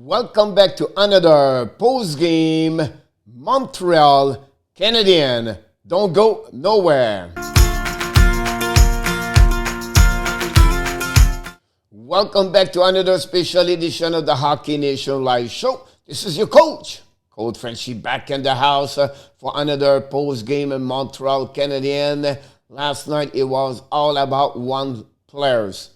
Welcome back to another post-game Montreal Canadiens. Don't go nowhere. Welcome back to another special edition of the Hockey Nation Live Show. This is your coach, Coach Frenchie, back in the house for another post-game in Montreal Canadiens. Last night it was all about one players.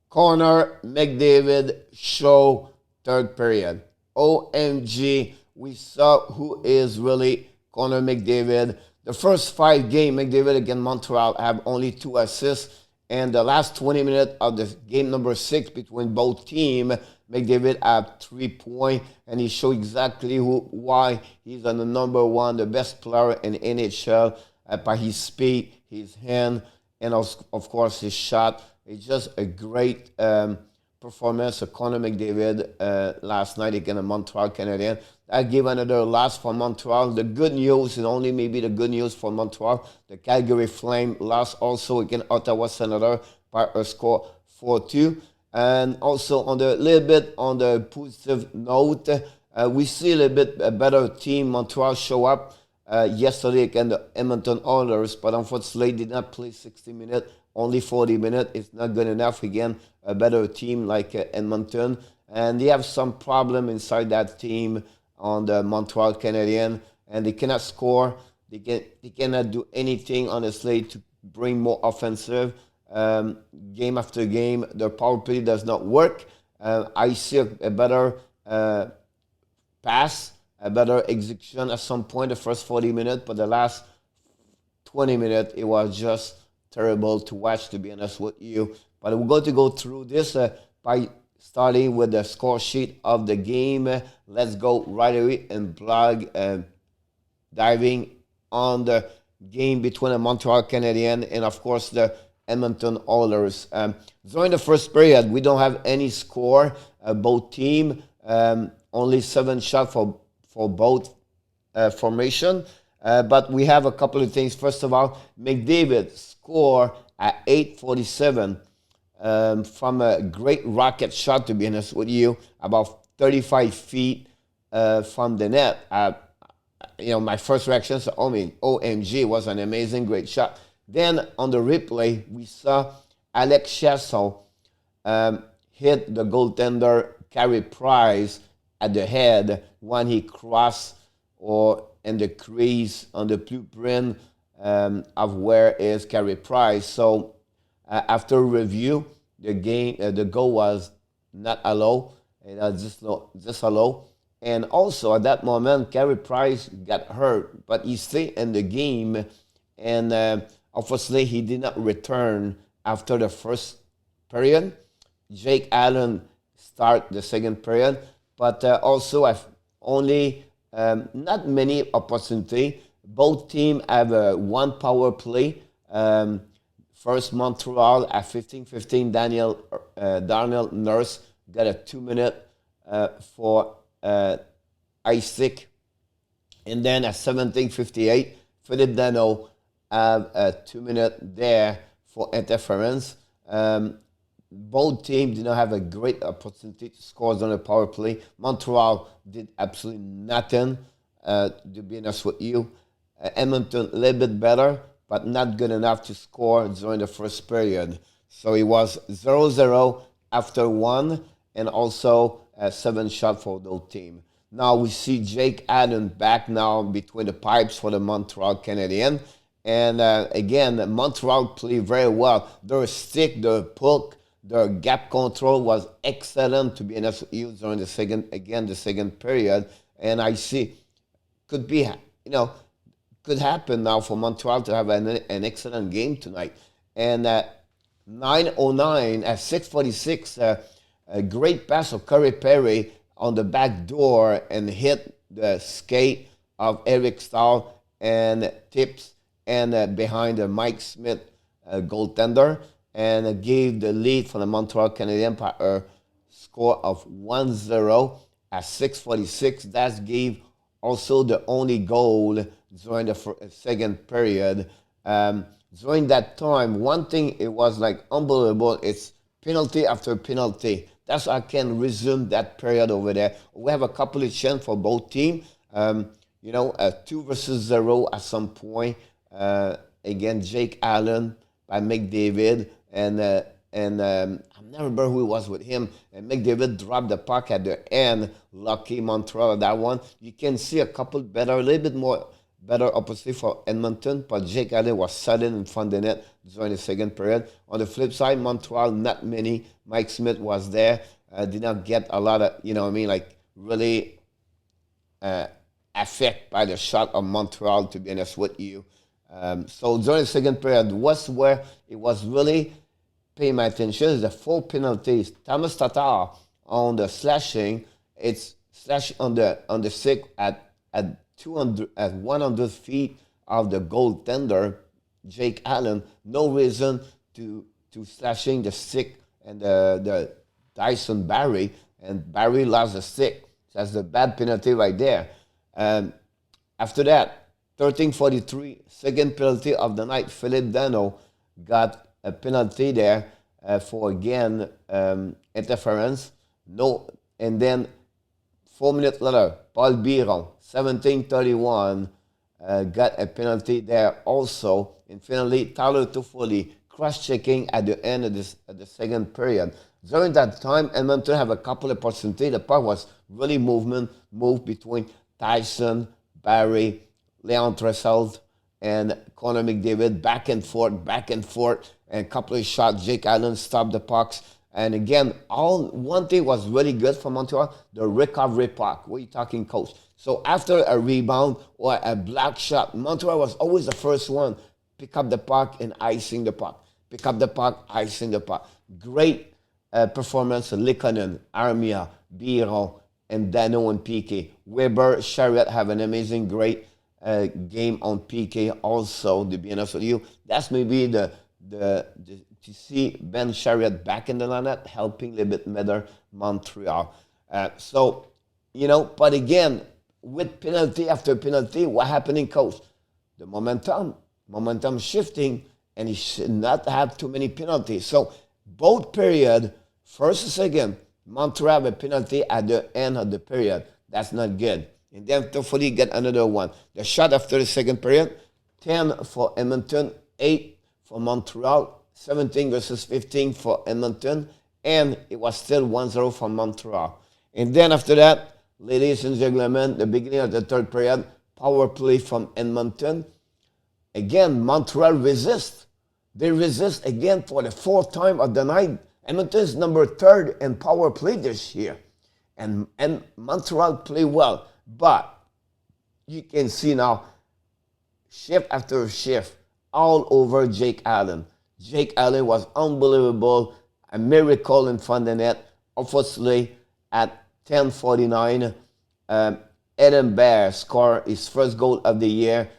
Connor McDavid show third period. OMG, we saw who is really Connor McDavid. The first 5 games, McDavid against Montreal have only 2 assists. And the last 20 minutes of the game number 6 between both teams, McDavid had 3 points. And he showed exactly why he's the number one, the best player in NHL by his speed, his hand, and of course his shot. It's just a great performance of Connor McDavid last night against the Montreal Canadiens. That gave another loss for Montreal. The good news, and only maybe the good news for Montreal, the Calgary Flame lost also against Ottawa Senators by a score 4-2. And also on the little bit on the positive note, we see a little bit a better team. Montreal show up yesterday against the Edmonton Oilers, but unfortunately did not play 60 minutes. Only 40 minutes. It's not good enough. Again, a better team like Edmonton. And they have some problem inside that team on the Montreal Canadiens. And they cannot score. They cannot do anything, honestly, to bring more offensive. Game after game, their power play does not work. I see a better pass, a better execution at some point, the first 40 minutes. But the last 20 minutes, it was just terrible to watch, to be honest with you. But we're going to go through this by starting with the score sheet of the game. Let's go right away and diving on the game between the Montreal Canadiens and, of course, the Edmonton Oilers. During the first period, we don't have any score. Both teams, only 7 shots for both formation. But we have a couple of things. First of all, McDavid score at 8:47 from a great rocket shot, to be honest with you, about 35 feet from the net. My first reaction is, OMG, was an amazing, great shot. Then on the replay, we saw Alex Chasson hit the goaltender Carey Price at the head when he crossed in the crease on the blueprint of where is Carey Price. So after review, the goal was not allowed, just allowed. And also at that moment, Carey Price got hurt, but he stayed in the game, and obviously he did not return after the first period. Jake Allen start the second period, but also I've only not many opportunity. Both teams have one power play. First, Montreal at 15-15. Darnell Nurse got a 2-minute for ice stick. And then at 17:58, Philippe Danault have a 2-minute there for interference. Both teams did not have a great opportunity to score on the power play. Montreal did absolutely nothing, to be honest with you. Edmonton a little bit better, but not good enough to score during the first period. So it was 0-0 after 1, and also 7 shots for the team. Now we see Jake Allen back now between the pipes for the Montreal Canadiens. And again, Montreal played very well. Their stick, their puck, their gap control was excellent, to be honest with you, during the second period. And I see could happen now for Montreal to have an excellent game tonight. And at 9:09, at 6:46, a great pass of Corey Perry on the back door and hit the skate of Eric Stahl and tips and behind the Mike Smith goaltender, and gave the lead for the Montreal Canadiens by a score of 1-0 at 6:46. That gave also the only goal during the second period. During that time, one thing, it was like unbelievable. It's penalty after penalty. That's how I can resume that period over there. We have a couple of chances for both teams. 2-0 at some point. Again, Jake Allen by McDavid, and I never remember who it was with him. And McDavid dropped the puck at the end. Lucky Montreal that one. You can see a couple better, a little bit more better opportunity for Edmonton, but Jake Allen was sudden in front of the net during the second period. On the flip side, Montreal, not many. Mike Smith was there. Did not get a lot of, really affected by the shot of Montreal, to be honest with you. So during the second period was where it was really paying my attention is the 4 penalties. Thomas Tatar on the slashing, it's slash on the stick at 100 feet of the goaltender, Jake Allen. No reason to slashing the stick and the Dyson Barrie, and Barrie lost the stick. That's the bad penalty right there. After that, 13:43, second penalty of the night. Philippe Dano got a penalty there for again interference. No, and then 4 minutes later, Paul Biron, 17:31, got a penalty there also. And finally, Tyler Toffoli cross-checking at the end of the second period. During that time, Edmonton have a couple of opportunities. The puck was really moved between Tyson, Barrie, Leon Draisaitl, and Connor McDavid, back and forth, and a couple of shots. Jake Allen stopped the pucks. And again, one thing was really good for Montreal, the recovery puck. What are you talking, coach? So after a rebound or a block shot, Montreal was always the first one. Pick up the puck and icing the puck. Pick up the puck, icing the puck. Great performance of Likonen, Armia, Biron, and Dano and PK. Weber, Chariot have an amazing, great game on PK also, to be honest with you. That's maybe to see Ben Chariot back in the lineup, helping a little bit better Montreal. But again, with penalty after penalty, what happening, coach? The momentum shifting, and he should not have too many penalties. So both period, first and second, Montreal have a penalty at the end of the period. That's not good. And then Toffoli get another one. The shot after the second period, 10 for Edmonton, 8 for Montreal, 17 versus 15 for Edmonton, and it was still 1-0 for Montreal. And then after that, ladies and gentlemen, the beginning of the third period, power play from Edmonton. Again, Montreal resist. They resist again for the fourth time of the night. Edmonton is number 3 in power play this year. And Montreal play well. But you can see now, shift after shift, all over Jake Allen. Jake Allen was unbelievable, a miracle in front of the net. Obviously, at 10:49, Eden Bear scored his first goal of the year,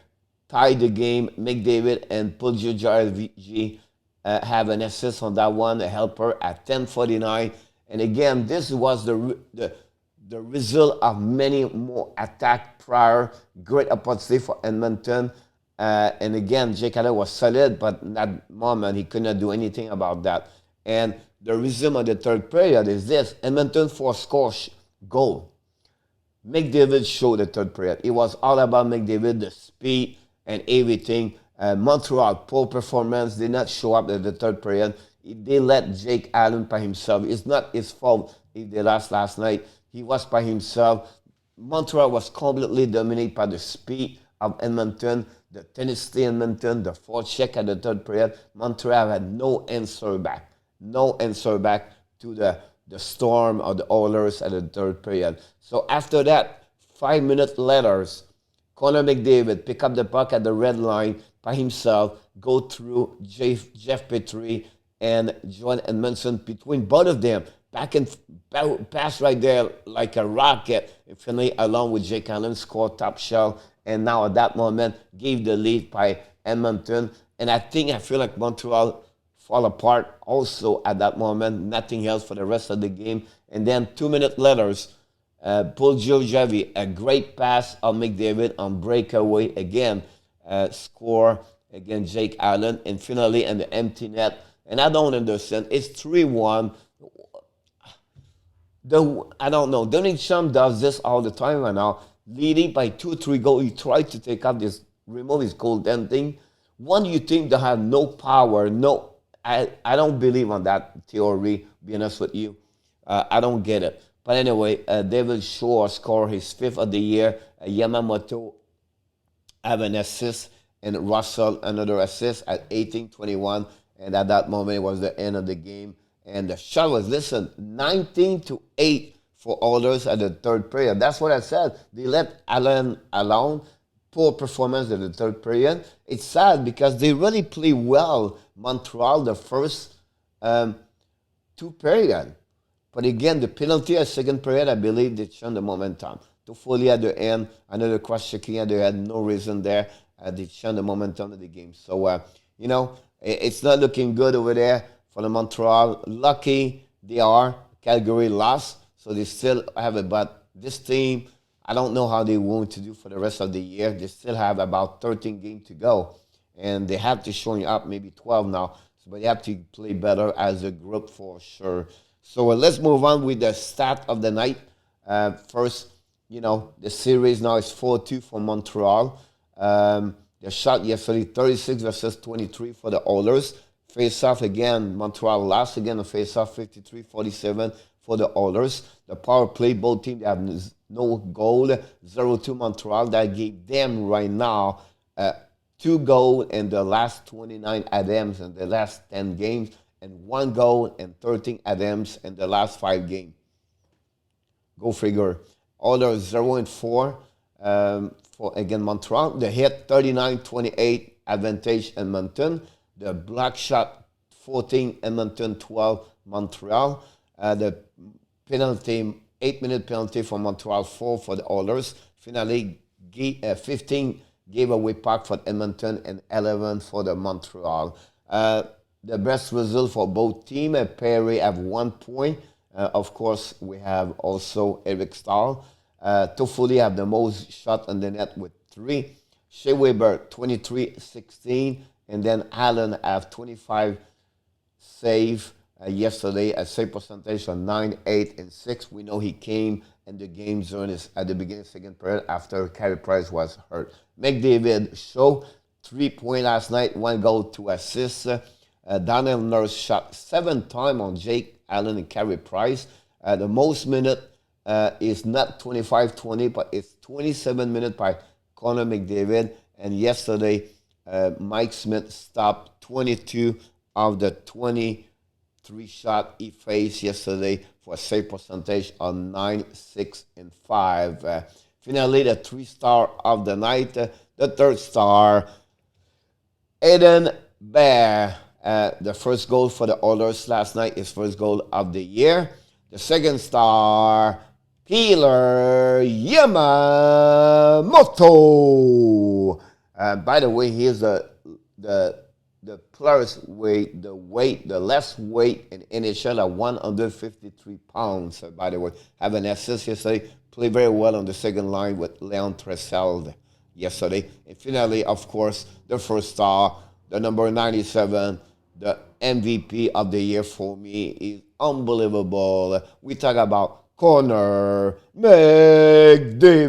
tied the game. McDavid and Puljujarvi have an assist on that one, a helper at 10:49. And again, this was the result of many more attack prior. Great opportunity for Edmonton. And again, Jake Allen was solid, but in that moment, he could not do anything about that. And the resume of the third period is this. Edmonton score goal. McDavid showed the third period. It was all about McDavid, the speed and everything. Montreal, poor performance, did not show up at the third period. They let Jake Allen by himself. It's not his fault if they lost last night. He was by himself. Montreal was completely dominated by the speed of Edmonton, the tenacity of Edmonton, the forecheck at the third period. Montreal had no answer back. No answer back to the storm of the Oilers at the third period. So after that, 5 minutes later, Connor McDavid pick up the puck at the red line by himself, go through Jeff Petrie and Joel Edmondson. Between both of them, back and pass right there like a rocket. And finally, along with Jake Allen, scored top shell. And now at that moment, gave the lead by Edmonton. And I feel like Montreal fall apart also at that moment. Nothing else for the rest of the game. And then 2 minutes later, Paul Giorgiavi, a great pass on McDavid on breakaway again, score against Jake Allen. And finally, in the empty net, And I don't understand. It's 3-1. I don't know. Donald Trump does this all the time right now. Leading by 2-3 goals, he tried to take out this, remove his goaltending. One, you think they have no power. No, I don't believe on that theory, be honest with you. I don't get it. But anyway, David Shaw scored his 5th of the year. Yamamoto have an assist, and Russell another assist at 18-21. And at that moment, it was the end of the game. And the shot was, listen, 19-8 for Oilers at the third period. That's what I said. They let Allen alone. Poor performance in the third period. It's sad because they really play well, Montreal, the first 2 periods. But again, the penalty at second period, I believe they turned the momentum. Toffoli at the end, another cross-checking at the end, no reason there. They turned the momentum of the game. So, it's not looking good over there for the Montreal. Lucky they are. Calgary lost, so they still have it. But this team, I don't know how they want to do for the rest of the year. They still have about 13 games to go. And they have to show up maybe 12 now. But they have to play better as a group for sure. So let's move on with the stat of the night. First, the series now is 4-2 for Montreal. The shot yesterday, 36 versus 23 for the Oilers. Face-off again, Montreal lost again. The face-off, 53-47 for the Oilers. The power play, both teams have no goal. 0-2 Montreal. That gave them right now 2 goals in the last 29 attempts in the last 10 games. And 1 goal and 13 attempts in the last 5 games. Go figure. Oilers 0-4 for again Montreal. The hit 39-28 advantage Edmonton. The block shot 14 Edmonton, 12 Montreal. The penalty 8-minute penalty for Montreal, 4 for the Oilers. Finally 15 gave away puck for Edmonton and 11 for the Montreal. The best result for both teams. Perry have 1 point. Of course, we have also Eric Stahl. Toffoli have the most shot on the net with 3. Shea Weber, 23-16. And then Allen have 25 save yesterday. A save percentage of 9, 8, and 6. We know he came in the game zone at the beginning of the second period after Carey Price was hurt. McDavid show 3 points last night, 1 goal, 2 assists. Daniel Nurse shot 7 times on Jake Allen and Carey Price. The most minute is not 25-20, but it's 27 minutes by Connor McDavid. And yesterday, Mike Smith stopped 22 of the 23 shots he faced yesterday for a save percentage of 9, 6, and 5. Finally, the 3-star of the night, the 3rd star, Aiden Bear. The first goal for the Oilers last night, his first goal of the year. The 2nd star, Killer Yamamoto. By the way, here's the player's weight, the less weight in NHL at 153 pounds. By the way, have an assist yesterday. Played very well on the second line with Leon Tressel yesterday. And finally, of course, the 1st star, the number 97, the MVP of the year for me is unbelievable. We talk about Connor McDavid.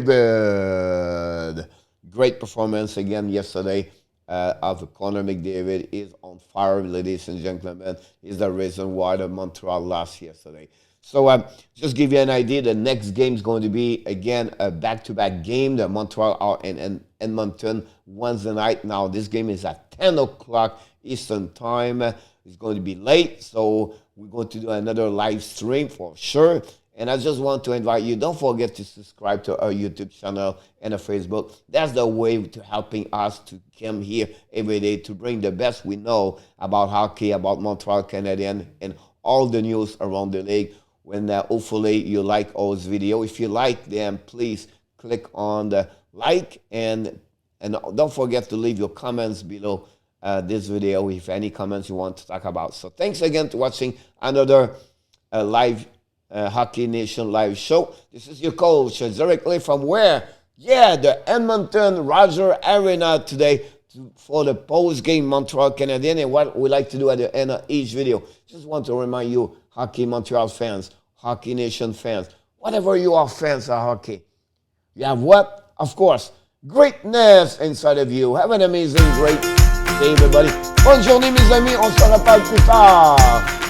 Great performance again yesterday of Connor McDavid. Is on fire, ladies and gentlemen. Is the reason why the Montreal lost yesterday. So just give you an idea, the next game is going to be, again, a back-to-back game. The Montreal are in Edmonton Wednesday night. Now, this game is at 10 o'clock Eastern Time. It's going to be late, so we're going to do another live stream for sure. And I just want to invite you, don't forget to subscribe to our YouTube channel and our Facebook. That's the way to helping us to come here every day to bring the best we know about hockey, about Montreal Canadiens, and all the news around the league. When hopefully you like all this video. If you like them, please click on the like and don't forget to leave your comments below this video if any comments you want to talk about. So thanks again for watching another live Hockey Nation live show. This is your coach directly from where? Yeah, the Edmonton Roger Arena today for the post-game Montreal Canadiens, and what we like to do at the end of each video. Just want to remind you, Hockey Montreal fans, Hockey Nation fans, whatever you are fans of hockey, you have what? Of course, greatness inside of you. Have an amazing, great day, everybody. Bonne journée, mes amis. On se reparle plus tard.